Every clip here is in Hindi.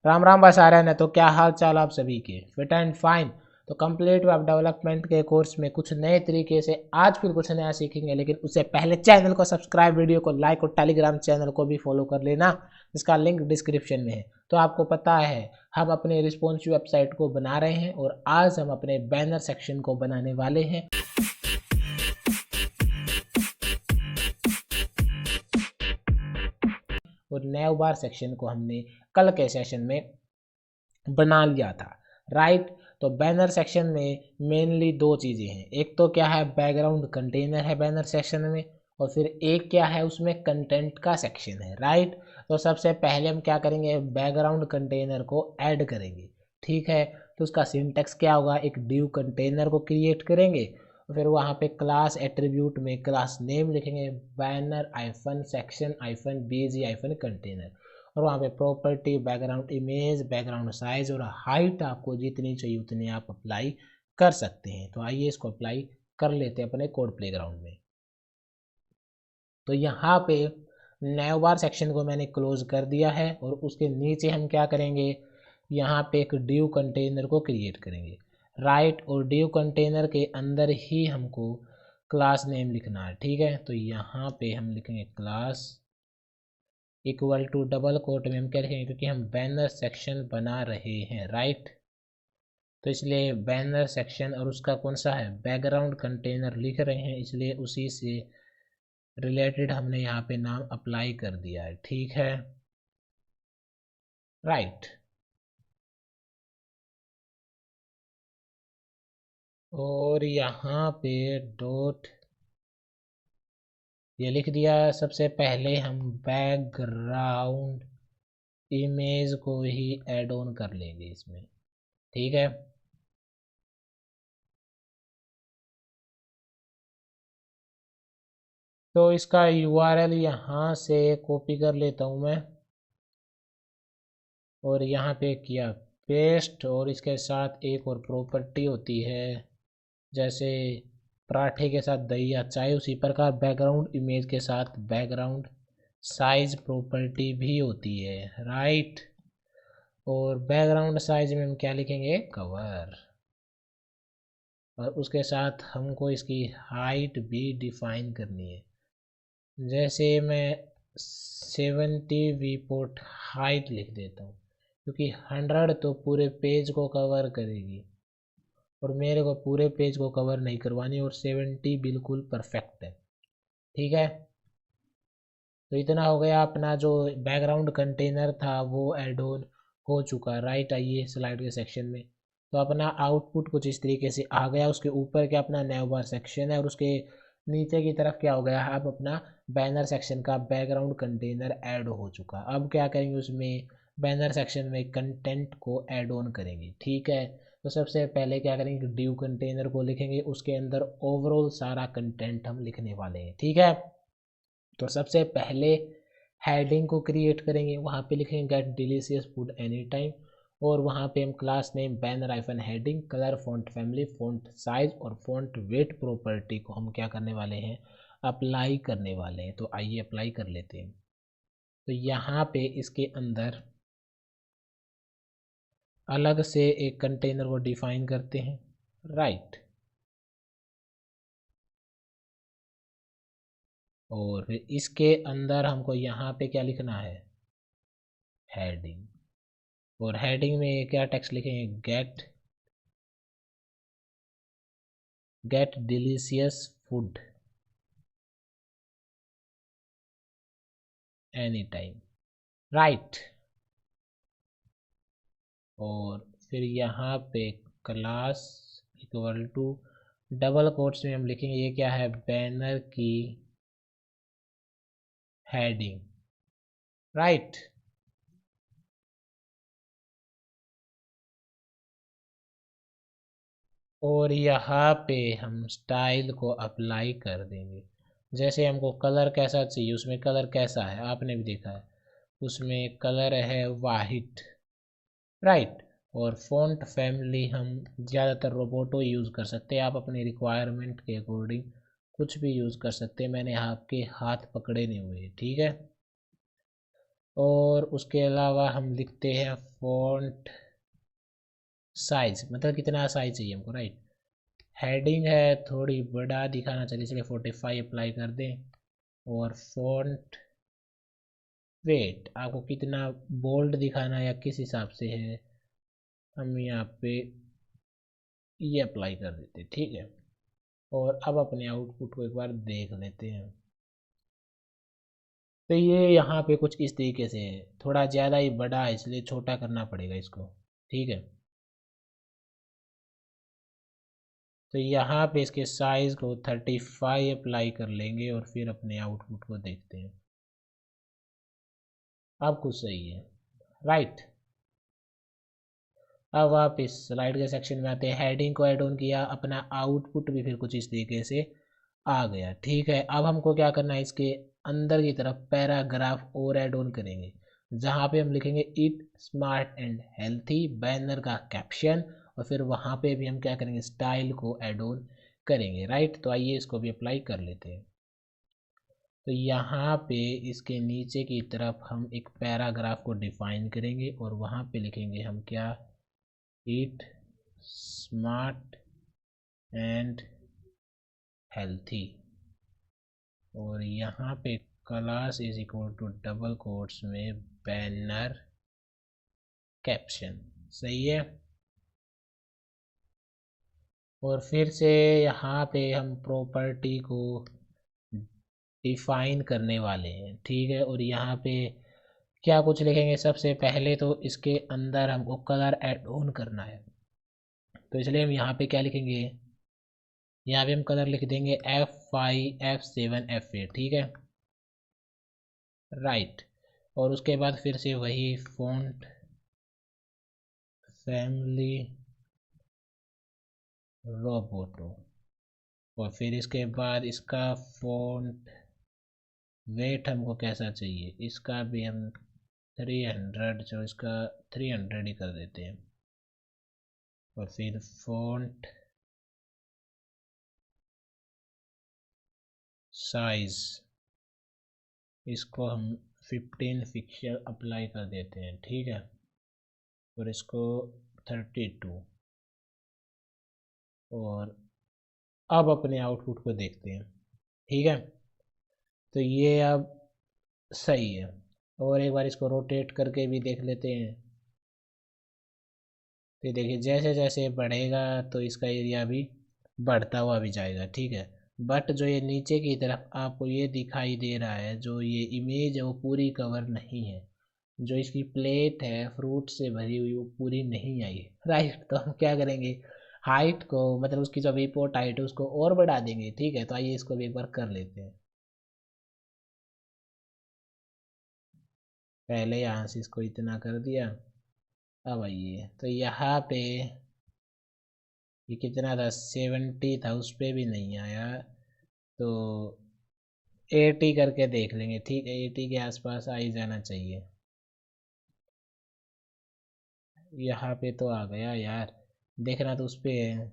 राम राम बस आ रहे हैं। तो क्या हाल चाल आप सभी के? Fit and fine. तो कंप्लीट वेब डेवलपमेंट के कोर्स में कुछ नए तरीके से आज फिर कुछ नया सीखेंगे, लेकिन उससे पहले चैनल को सब्सक्राइब, वीडियो को लाइक और टेलीग्राम चैनल को भी फॉलो कर लेना, जिसका लिंक डिस्क्रिप्शन में है। तो आपको पता है हम अपने रिस्पॉन्सिव वेबसाइट को बना रहे हैं और आज हम अपने बैनर सेक्शन को बनाने वाले हैं। और नए बार सेक्शन को हमने कल के सेशन में बना लिया था, राइट। तो बैनर सेक्शन में मेनली दो चीज़ें हैं। एक तो क्या है, बैकग्राउंड कंटेनर है बैनर सेक्शन में, और फिर एक क्या है, उसमें कंटेंट का सेक्शन है, राइट। तो सबसे पहले हम क्या करेंगे, बैकग्राउंड कंटेनर को ऐड करेंगे, ठीक है। तो उसका सिंटैक्स क्या होगा, एक डिव कंटेनर को क्रिएट करेंगे और फिर वहाँ पे क्लास एट्रीब्यूट में क्लास नेम लिखेंगे, बैनर आइफन सेक्शन आइफन बीजी आइफन कंटेनर, और वहाँ पे property, background image, background size और हाइट आपको जितनी चाहिए उतनी आप अप्लाई कर सकते हैं। तो आइए इसको अप्लाई कर लेते हैं अपने कोड प्लेग्राउंड में। तो यहाँ पे नैव बार सेक्शन को मैंने क्लोज कर दिया है और उसके नीचे हम क्या करेंगे, यहाँ पे एक डिव कंटेनर को क्रिएट करेंगे, राइट। और डिव कंटेनर के अंदर ही हमको क्लास नेम लिखना है, ठीक है। तो यहाँ पे हम लिखेंगे class equal to double quote में हम क्या लिखेंगे, क्योंकि हम बैनर सेक्शन बना रहे हैं, राइट। तो इसलिए बैनर सेक्शन और उसका कौन सा है, बैकग्राउंड कंटेनर लिख रहे हैं, इसलिए उसी से रिलेटेड हमने यहाँ पे नाम अप्लाई कर दिया है, ठीक है, राइट। और यहाँ पे डॉट ये लिख दिया। सबसे पहले हम बैकग्राउंड इमेज को ही ऐड ऑन कर लेंगे इसमें, ठीक है। तो इसका यूआरएल यहाँ से कॉपी कर लेता हूँ मैं और यहाँ पे किया पेस्ट, और इसके साथ एक और प्रॉपर्टी होती है, जैसे पराठे के साथ दही या चाय, उसी प्रकार बैकग्राउंड इमेज के साथ बैकग्राउंड साइज प्रॉपर्टी भी होती है, राइट। और बैकग्राउंड साइज में हम क्या लिखेंगे, कवर, और उसके साथ हमको इसकी हाइट भी डिफाइन करनी है। जैसे मैं 70 वीपोर्ट हाइट लिख देता हूँ, क्योंकि 100 तो पूरे पेज को कवर करेगी और मेरे को पूरे पेज को कवर नहीं करवानी, और 70 बिल्कुल परफेक्ट है, ठीक है। तो इतना हो गया, अपना जो बैकग्राउंड कंटेनर था वो एड ऑन हो चुका, राइट। आइए स्लाइड के सेक्शन में। तो अपना आउटपुट कुछ इस तरीके से आ गया। उसके ऊपर क्या अपना नैव बार सेक्शन है और उसके नीचे की तरफ क्या हो गया है, अब अपना बैनर सेक्शन का बैकग्राउंड कंटेनर ऐड हो चुका। अब क्या करेंगे, उसमें बैनर सेक्शन में कंटेंट को ऐड ऑन करेंगे, ठीक है। तो सबसे पहले क्या करेंगे, डिव कंटेनर को लिखेंगे, उसके अंदर ओवरऑल सारा कंटेंट हम लिखने वाले हैं, ठीक है। तो सबसे पहले हेडिंग को क्रिएट करेंगे, वहाँ पे लिखेंगे get delicious food any time, और वहाँ पे हम class name banner hyphen heading, colour, font family, font size और फॉन्ट वेट प्रॉपर्टी को हम क्या करने वाले हैं, अप्लाई करने वाले हैं। तो आइए अप्लाई कर लेते हैं। तो यहाँ पे इसके अंदर अलग से एक कंटेनर को डिफाइन करते हैं, राइट। और फिर इसके अंदर हमको यहाँ पे क्या लिखना है, हेडिंग, और हेडिंग में क्या टेक्स्ट लिखेंगे, get delicious food any time, right. और फिर यहाँ पे class equal to double quotes में हम लिखेंगे, ये क्या है, बैनर की हेडिंग, राइट। और यहाँ पे हम स्टाइल को अप्लाई कर देंगे। जैसे हमको कलर कैसा चाहिए, उसमें कलर कैसा है आपने भी देखा है, उसमें कलर है वाइट, राइट। और फ़ॉन्ट फैमिली हम ज़्यादातर रोबोटो यूज़ कर सकते हैं, आप अपने रिक्वायरमेंट के अकॉर्डिंग कुछ भी यूज़ कर सकते हैं। मैंने आपके हाथ पकड़े नहीं हुए, ठीक है। और उसके अलावा हम लिखते हैं फॉन्ट साइज, मतलब कितना साइज चाहिए हमको, राइट। हेडिंग है थोड़ी बड़ा दिखाना चाहिए, इसलिए 45 अप्लाई कर दें। और फॉन्ट वेट आपको कितना बोल्ड दिखाना है या किस हिसाब से है, हम यहाँ पे ये अप्लाई कर देते हैं, ठीक है। और अब अपने आउटपुट को एक बार देख लेते हैं। तो ये यहाँ पे कुछ इस तरीके से है, थोड़ा ज़्यादा ही बड़ा है इसलिए छोटा करना पड़ेगा इसको, ठीक है। तो यहाँ पे इसके साइज़ को 35 अप्लाई कर लेंगे और फिर अपने आउटपुट को देखते हैं। अब कुछ सही है, राइट। अब आप इस स्लाइड के सेक्शन में आते हैं, हेडिंग को ऐड ऑन किया, अपना आउटपुट भी फिर कुछ इस तरीके से आ गया, ठीक है। अब हमको क्या करना है, इसके अंदर की तरफ पैराग्राफ और ऐड ऑन करेंगे, जहाँ पे हम लिखेंगे it smart and healthy, banner का कैप्शन, और फिर वहाँ पे भी हम क्या करेंगे, स्टाइल को ऐड ऑन करेंगे, राइट। तो आइए इसको भी अप्लाई कर लेते हैं। तो यहाँ पे इसके नीचे की तरफ हम एक पैराग्राफ को डिफाइन करेंगे और वहाँ पे लिखेंगे हम क्या, इट स्मार्ट एंड हेल्थी, और यहाँ पे class is equal to double quotes में बैनर कैप्शन, सही है। और फिर से यहाँ पे हम प्रॉपर्टी को डिफाइन करने वाले हैं, ठीक है। और यहाँ पे क्या कुछ लिखेंगे, सबसे पहले तो इसके अंदर हमको कलर ऐड ऑन करना है, तो इसलिए हम यहाँ पे क्या लिखेंगे, यहाँ पे हम कलर लिख देंगे F5 F7 F8, ठीक है, राइट। और उसके बाद फिर से वही फॉन्ट फैमिली रोबोटो, और फिर इसके बाद इसका फॉन्ट वेट हमको कैसा चाहिए, इसका भी हम 300, जो इसका 300 ही कर देते हैं। और फिर फॉन्ट साइज, इसको हम 15 पिक्सल अप्लाई कर देते हैं, ठीक है। और इसको 32। और अब अपने आउटपुट को देखते हैं, ठीक है। तो ये अब सही है। और एक बार इसको रोटेट करके भी देख लेते हैं। तो देखिए जैसे जैसे बढ़ेगा तो इसका एरिया भी बढ़ता हुआ भी जाएगा, ठीक है। बट जो ये नीचे की तरफ आपको ये दिखाई दे रहा है, जो ये इमेज है वो पूरी कवर नहीं है, जो इसकी प्लेट है फ्रूट से भरी हुई वो पूरी नहीं आई है, राइट। तो हम क्या करेंगे, हाइट को मतलब उसकी जो विपोर्ट हाइट है उसको और बढ़ा देंगे, ठीक है। तो आइए इसको भी एक बार कर लेते हैं। पहले यहाँ से इसको इतना कर दिया। अब आइए तो यहाँ पे ये कितना था, 70 था, उस पर भी नहीं आया, तो 80 करके देख लेंगे, ठीक है। 80 के आसपास आ ही जाना चाहिए। यहाँ पे तो आ गया यार, देखना तो उस पे है।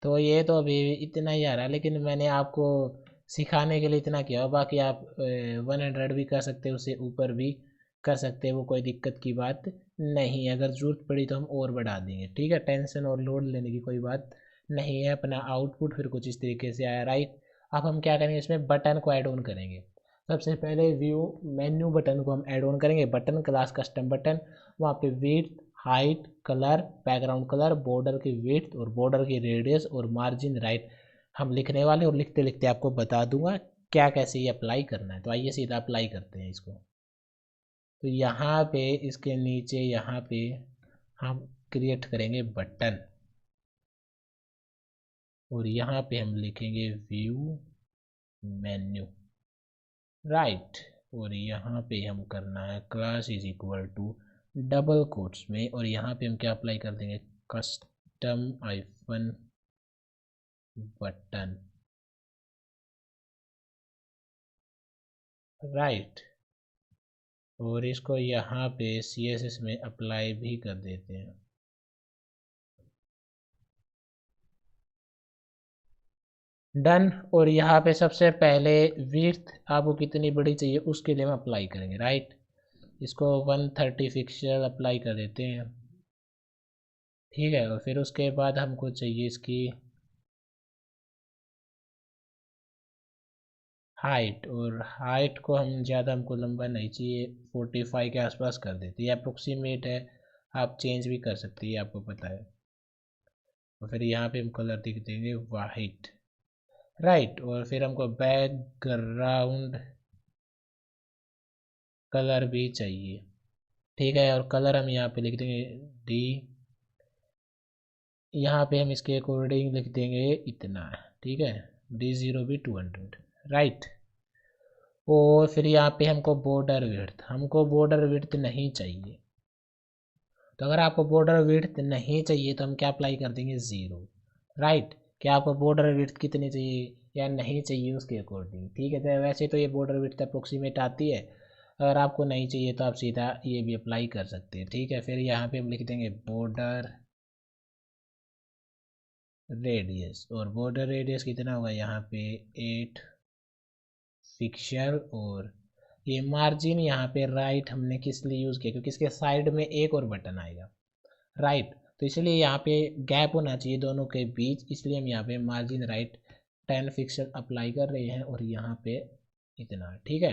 तो ये तो अभी इतना ही आ रहा है, लेकिन मैंने आपको सिखाने के लिए इतना किया, बाकी आप 100 भी कर सकते हो, उससे ऊपर भी कर सकते हो, वो कोई दिक्कत की बात नहीं है। अगर ज़रूरत पड़ी तो हम और बढ़ा देंगे, ठीक है। टेंशन और लोड लेने की कोई बात नहीं है। अपना आउटपुट फिर कुछ इस तरीके से आया, राइट। अब हम क्या करेंगे, इसमें बटन को ऐड ऑन करेंगे। सबसे पहले व्यू मेन्यू बटन को हम ऐड ऑन करेंगे, बटन क्लास कस्टम बटन, वहाँ पे width height colour background colour border की विड्थ और बॉर्डर की रेडियस और मार्जिन राइट हम लिखने वाले, और लिखते लिखते आपको बता दूंगा क्या कैसे ये अप्लाई करना है। तो आइए सीधा अप्लाई करते हैं इसको। तो यहाँ पे इसके नीचे यहाँ पे हम क्रिएट करेंगे बटन, और यहाँ पे हम लिखेंगे व्यू मेन्यू, राइट। और यहाँ पे हम करना है class is equal to double quotes में, और यहाँ पे हम क्या अप्लाई कर देंगे, कस्टम आइफन बटन, राइट। और इसको यहाँ पे CSS में अप्लाई भी कर देते हैं। डन। और यहाँ पे सबसे पहले विड्थ आपको कितनी बड़ी चाहिए उसके लिए हम अप्लाई करेंगे, राइट। इसको 130 पिक्सल अप्लाई कर देते हैं, ठीक है। और फिर उसके बाद हमको चाहिए इसकी हाइट, और हाइट को हम ज़्यादा हमको लंबा नहीं चाहिए, 45 के आसपास कर देते हैं, ये अप्रोक्सीमेट है, आप चेंज भी कर सकते हैं, ये आपको पता है। और फिर यहाँ पे हम कलर दिख देंगे वाइट, राइट। और फिर हमको बैकग्राउंड कलर भी चाहिए, ठीक है। और कलर हम यहाँ पे लिख देंगे डी, यहाँ पे हम इसके अकॉर्डिंग लिख देंगे इतना, ठीक है। D0 भी 200, राइट। और फिर यहाँ पे हमको बॉर्डर विड्थ नहीं चाहिए, तो अगर आपको बॉर्डर विड्थ नहीं चाहिए तो हम क्या अप्लाई कर देंगे, ज़ीरो, राइट। क्या आपको बॉर्डर विड्थ कितनी चाहिए या नहीं चाहिए उसके अकॉर्डिंग, ठीक है। तो वैसे तो ये बॉर्डर विड्थ अप्रोक्सीमेट आती है, अगर आपको नहीं चाहिए तो आप सीधा ये भी अप्लाई कर सकते हैं, ठीक है। फिर यहाँ पे हम लिख देंगे बॉर्डर रेडियस, और बॉर्डर रेडियस कितना होगा यहाँ पे 8 पिक्सल। और ये मार्जिन यहाँ पे राइट हमने किस लिए यूज़ किया, क्योंकि इसके साइड में एक और बटन आएगा, राइट। तो इसलिए यहाँ पे गैप होना चाहिए दोनों के बीच, इसलिए हम यहाँ पे मार्जिन राइट 10 पिक्सल अप्लाई कर रहे हैं, और यहाँ पे इतना, ठीक है।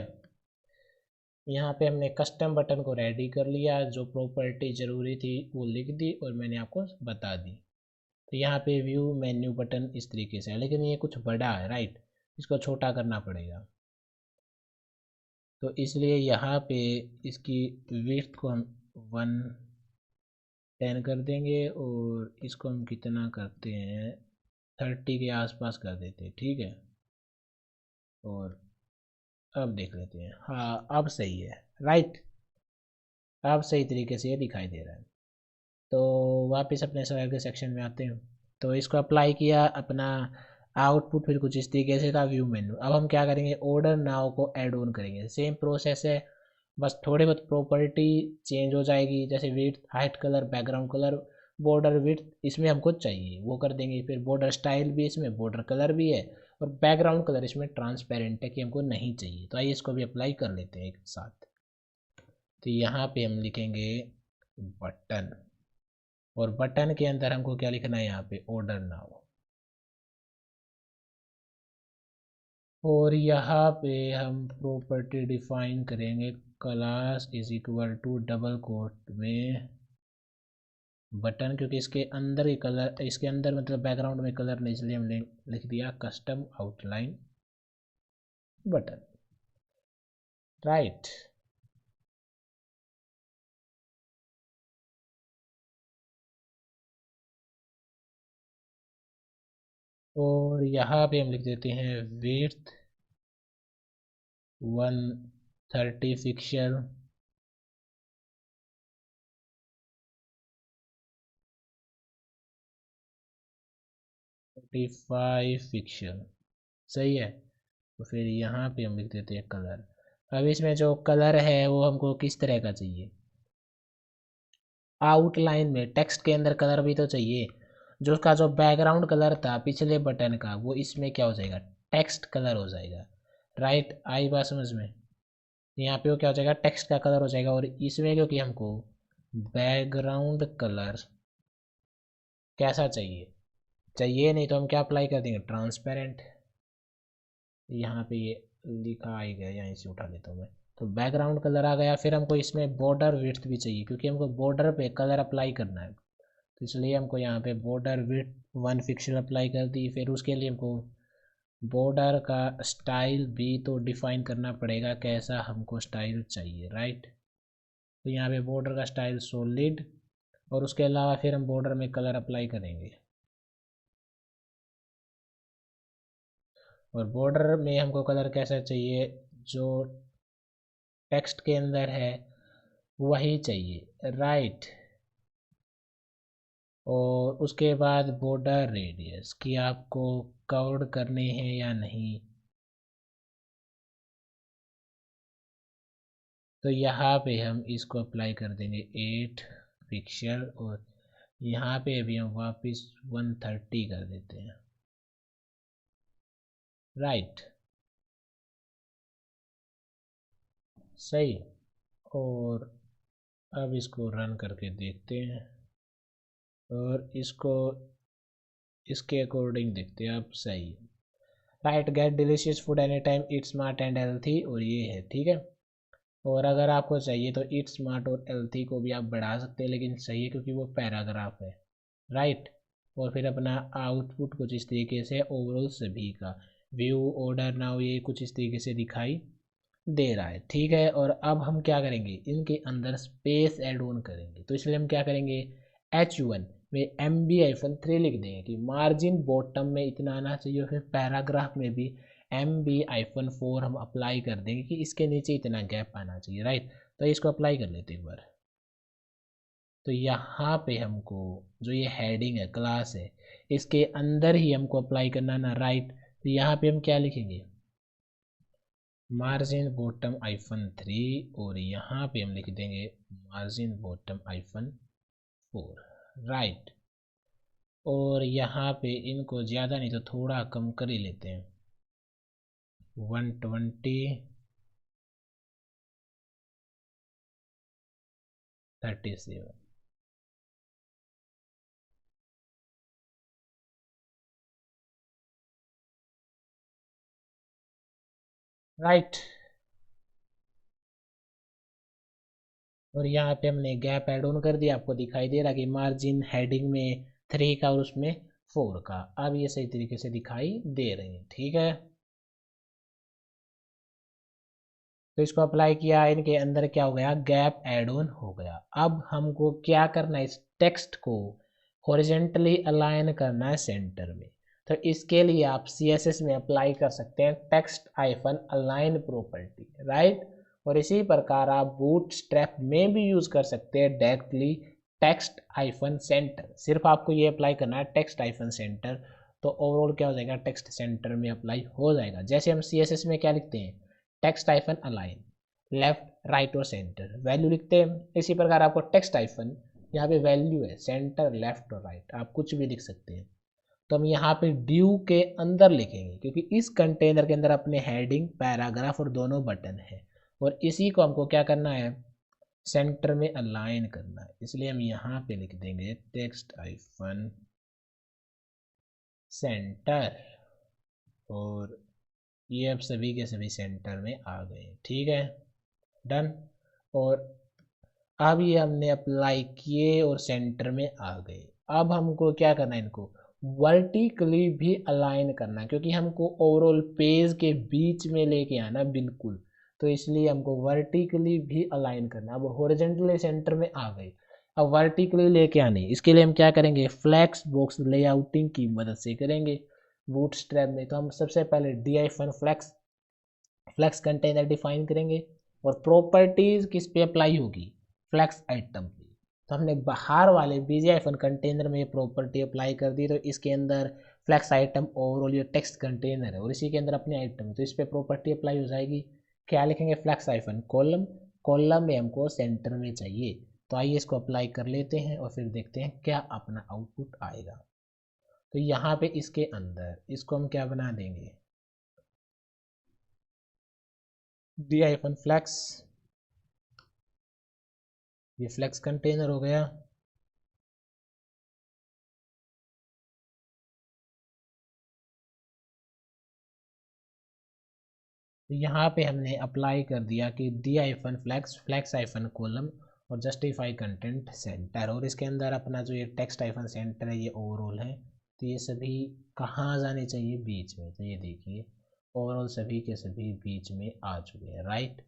यहाँ पे हमने कस्टम बटन को रेडी कर लिया, जो प्रॉपर्टी ज़रूरी थी वो लिख दी और मैंने आपको बता दी। तो यहाँ पे व्यू मेन्यू बटन इस तरीके से है, लेकिन ये कुछ बड़ा है, राइट, इसको छोटा करना पड़ेगा। तो इसलिए यहाँ पे इसकी विड्थ को हम 110 कर देंगे, और इसको हम कितना करते हैं 30 के आसपास कर देते हैं, ठीक है। और अब देख लेते हैं, हाँ अब सही है, राइट। अब सही तरीके से ये दिखाई दे रहा है। तो वापस अपने सवाल के सेक्शन में आते हैं। तो इसको अप्लाई किया, अपना आउटपुट फिर कुछ इस तरीके से था, व्यू मेन्यू। अब हम क्या करेंगे, ऑर्डर नाउ को ऐड ऑन करेंगे, सेम प्रोसेस है, बस थोड़े बहुत प्रॉपर्टी चेंज हो जाएगी, जैसे width, height, colour, background colour, border width इसमें हमको चाहिए वो कर देंगे। फिर बॉर्डर स्टाइल भी इसमें, बॉर्डर कलर भी है, और बैकग्राउंड कलर इसमें ट्रांसपेरेंट है कि हमको नहीं चाहिए। तो आइए इसको भी अप्लाई कर लेते हैं एक साथ। तो यहाँ पे हम लिखेंगे बटन, और बटन के अंदर हमको क्या लिखना है यहाँ पे, ऑर्डर नाउ। और यहाँ पे हम प्रॉपर्टी डिफाइन करेंगे, class is equal to double quote में बटन, क्योंकि इसके अंदर ही कलर, इसके अंदर मतलब बैकग्राउंड में कलर नहीं, इसलिए हमने लिख दिया कस्टम आउटलाइन बटन, राइट। और यहाँ पे हम लिख देते हैं विड्थ 130 पिक्सल, 45 पिक्सल, सही है। तो फिर यहाँ पे हम लिख देते हैं कलर। अब इसमें जो कलर है वो हमको किस तरह का चाहिए, आउटलाइन में टेक्स्ट के अंदर कलर भी तो चाहिए। जो उसका जो बैकग्राउंड कलर था पिछले बटन का, वो इसमें क्या हो जाएगा, टेक्स्ट कलर हो जाएगा, राइट। आई बात समझ में, यहाँ पे वो क्या हो जाएगा, टेक्स्ट का कलर हो जाएगा। और इसमें क्योंकि हमको बैकग्राउंड कलर कैसा चाहिए, चाहिए नहीं तो हम क्या अप्लाई कर देंगे, ट्रांसपेरेंट। यहाँ पे ये लिखा आ ही गया, यहाँ से उठा लेता हूँ मैं। तो बैकग्राउंड कलर आ गया। फिर हमको इसमें बॉर्डर विड्थ भी चाहिए, क्योंकि हमको बॉर्डर पे कलर अप्लाई करना है, तो इसलिए हमको यहाँ पे बॉर्डर विड्थ 1 पिक्सल अप्लाई कर दी। फिर उसके लिए हमको बॉर्डर का स्टाइल भी तो डिफाइन करना पड़ेगा, कैसा हमको स्टाइल चाहिए, राइट। तो यहाँ पे बॉर्डर का स्टाइल सॉलिड, और उसके अलावा फिर हम बॉर्डर में कलर अप्लाई करेंगे। और बॉर्डर में हमको कलर कैसा चाहिए, जो टेक्स्ट के अंदर है वही चाहिए, राइट। और उसके बाद बॉर्डर रेडियस की आपको कवर्ड करने हैं या नहीं, तो यहाँ पे हम इसको अप्लाई कर देंगे 8 पिक्सल, और यहाँ पे भी हम वापस 130 कर देते हैं। राइट, सही। और अब इसको रन करके देखते हैं और इसको इसके अकॉर्डिंग देखते हैं। अब सही है। Right, get delicious food any time, it smart and healthy, और ये है, ठीक है। और अगर आपको चाहिए तो इट स्मार्ट और हेल्थी को भी आप बढ़ा सकते हैं, लेकिन सही है क्योंकि वो पैराग्राफ है। राइट। और फिर अपना आउटपुट कुछ इस तरीके से ओवरऑल सभी का व्यू ऑर्डर नाउ ये कुछ इस तरीके से दिखाई दे रहा है, ठीक है। और अब हम क्या करेंगे, इनके अंदर स्पेस ऐड ऑन करेंगे। तो इसलिए हम क्या करेंगे, H1 में MB-3 लिख देंगे कि मार्जिन बॉटम में इतना आना चाहिए, और फिर पैराग्राफ में भी MB-4 हम अप्लाई कर देंगे कि इसके नीचे इतना गैप आना चाहिए। राइट, तो इसको अप्लाई कर लेते हैं एक बार। तो यहाँ पे हमको जो ये हेडिंग है, क्लास है, इसके अंदर ही हमको अप्लाई करना ना। राइट, तो यहाँ पे हम क्या लिखेंगे, मार्जिन बॉटम -3, और यहाँ पे हम लिख देंगे मार्जिन बॉटम -4। राइट, और यहाँ पे इनको ज़्यादा नहीं तो थोड़ा कम कर ही लेते हैं, 120, 37। राइट, और यहाँ पे हमने गैप ऐड ऑन कर दिया, आपको दिखाई दे रहा कि मार्जिन हेडिंग में 3 का और उसमें 4 का। अब ये सही तरीके से दिखाई दे रहे हैं, ठीक है। तो इसको अप्लाई किया, इनके अंदर क्या हो गया, गैप ऐड ऑन हो गया। अब हमको क्या करना है, इस टेक्स्ट को हॉरिजेंटली अलाइन करना है सेंटर में। तो इसके लिए आप CSS में अप्लाई कर सकते हैं text iPhone align property. Right, और इसी प्रकार आप बूटस्ट्रैप में भी यूज कर सकते हैं डायरेक्टली टेक्स्ट आइफन सेंटर। सिर्फ आपको ये अप्लाई करना है टेक्स्ट आइफन सेंटर, तो ओवरऑल क्या हो जाएगा, टेक्स्ट सेंटर में अप्लाई हो जाएगा। जैसे हम CSS में क्या लिखते हैं, text iPhone align, left right और सेंटर वैल्यू लिखते हैं। इसी प्रकार आपको टेक्स्ट आइफन, यहाँ पे वैल्यू है सेंटर लेफ्ट और राइट, आप कुछ भी लिख सकते हैं। तो हम यहाँ पे ड्यू के अंदर लिखेंगे क्योंकि इस कंटेनर के अंदर अपने हेडिंग, पैराग्राफ और दोनों बटन है, और इसी को हमको क्या करना है, सेंटर में अलाइन करना है। इसलिए हम यहाँ पे लिख देंगे टेक्स्ट आइफन सेंटर, और ये अब सभी के सभी सेंटर में आ गए, ठीक है, डन। और अब ये हमने अप्लाई किए और सेंटर में आ गए। अब हमको क्या करना है, इनको वर्टिकली भी अलाइन करना है क्योंकि हमको ओवरऑल पेज के बीच में लेके आना बिल्कुल। तो इसलिए हमको वर्टिकली भी अलाइन करना। अब हॉरिजॉन्टली सेंटर में आ गए, अब वर्टिकली लेके आने, इसके लिए हम क्या करेंगे, फ्लैक्स बॉक्स लेआउटिंग की मदद से करेंगे बूटस्ट्रैप में। तो हम सबसे पहले d-फ्लैक्स फ्लैक्स कंटेनर डिफाइन करेंगे, और प्रॉपर्टीज किस पे अप्लाई होगी, फ्लैक्स आइटम पे। तो हमने बाहर वाले बीजी-आइफन कंटेनर में प्रॉपर्टी अप्लाई कर दी, तो इसके अंदर फ्लैक्स आइटम ओवरऑल ये टेक्स्ट कंटेनर है और इसी के अंदर अपने आइटम, तो इस पर प्रॉपर्टी अप्लाई हो जाएगी। क्या लिखेंगे, फ्लैक्स आइफन कॉलम, कॉलम में हमको सेंटर में चाहिए। तो आइए इसको अप्लाई कर लेते हैं और फिर देखते हैं क्या अपना आउटपुट आएगा। तो यहाँ पे इसके अंदर इसको हम क्या बना देंगे, d-फ्लैक्स, ये फ्लेक्स कंटेनर हो गया। तो यहाँ पे हमने अप्लाई कर दिया कि d-फ्लैक्स फ्लैक्स आइफन कॉलम और जस्टिफाई कंटेंट सेंटर, और इसके अंदर अपना जो ये टेक्स्ट आइफन सेंटर है ये ओवरऑल है। तो ये सभी कहाँ जाने चाहिए, बीच में। तो ये देखिए ओवरऑल सभी के सभी बीच में आ चुके हैं। राइट,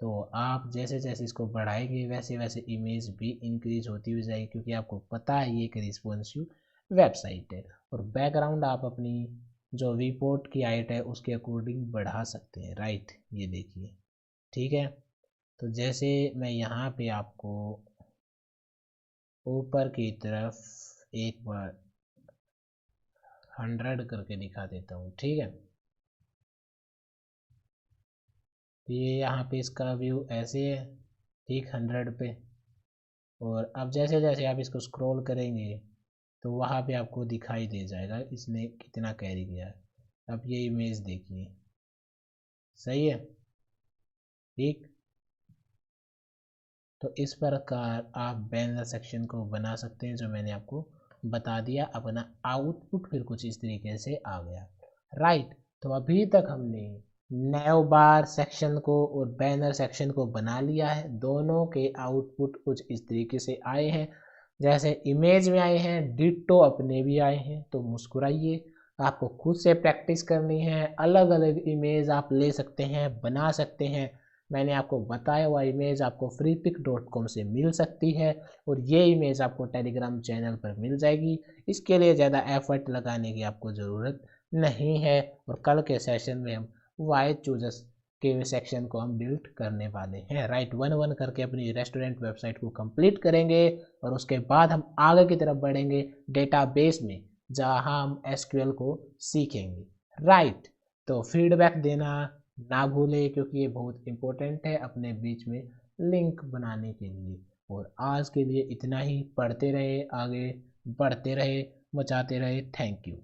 तो आप जैसे जैसे इसको बढ़ाएंगे वैसे वैसे इमेज भी इंक्रीज होती हुई जाएगी, क्योंकि आपको पता है ये एक रिस्पॉन्सिव वेबसाइट है। और बैकग्राउंड आप अपनी जो रिपोर्ट की हाइट है उसके अकॉर्डिंग बढ़ा सकते हैं। राइट, ये देखिए, ठीक है। तो जैसे मैं यहाँ पे आपको ऊपर की तरफ एक बार 100 करके दिखा देता हूँ, ठीक है। तो ये यहाँ पे इसका व्यू ऐसे है, ठीक, 100 पे। और अब जैसे जैसे आप इसको स्क्रॉल करेंगे तो वहाँ पे आपको दिखाई दे जाएगा इसने कितना कैरी किया है। अब ये इमेज देखिए, सही है, ठीक। तो इस प्रकार आप बैनर सेक्शन को बना सकते हैं, जो मैंने आपको बता दिया। अपना आउटपुट फिर कुछ इस तरीके से आ गया, राइट। तो अभी तक हमने नैव बार सेक्शन को और बैनर सेक्शन को बना लिया है। दोनों के आउटपुट कुछ इस तरीके से आए हैं, जैसे इमेज में आए हैं, डिट्टो अपने भी आए हैं। तो मुस्कुराइए, आपको खुद से प्रैक्टिस करनी है। अलग अलग इमेज आप ले सकते हैं, बना सकते हैं। मैंने आपको बताया हुआ इमेज आपको freepik.com से मिल सकती है, और ये इमेज आपको टेलीग्राम चैनल पर मिल जाएगी। इसके लिए ज़्यादा एफर्ट लगाने की आपको ज़रूरत नहीं है। और कल के सेशन में हम वाई चूजर्स के सेक्शन को हम बिल्ड करने वाले हैं, राइट। 1-1 करके अपनी रेस्टोरेंट वेबसाइट को कंप्लीट करेंगे, और उसके बाद हम आगे की तरफ बढ़ेंगे डेटाबेस में, जहां हम एसक्यूएल को सीखेंगे, राइट। तो फीडबैक देना ना भूले, क्योंकि ये बहुत इंपॉर्टेंट है अपने बीच में लिंक बनाने के लिए। और आज के लिए इतना ही। पढ़ते रहे, आगे बढ़ते रहे, बचाते रहे। Thank you.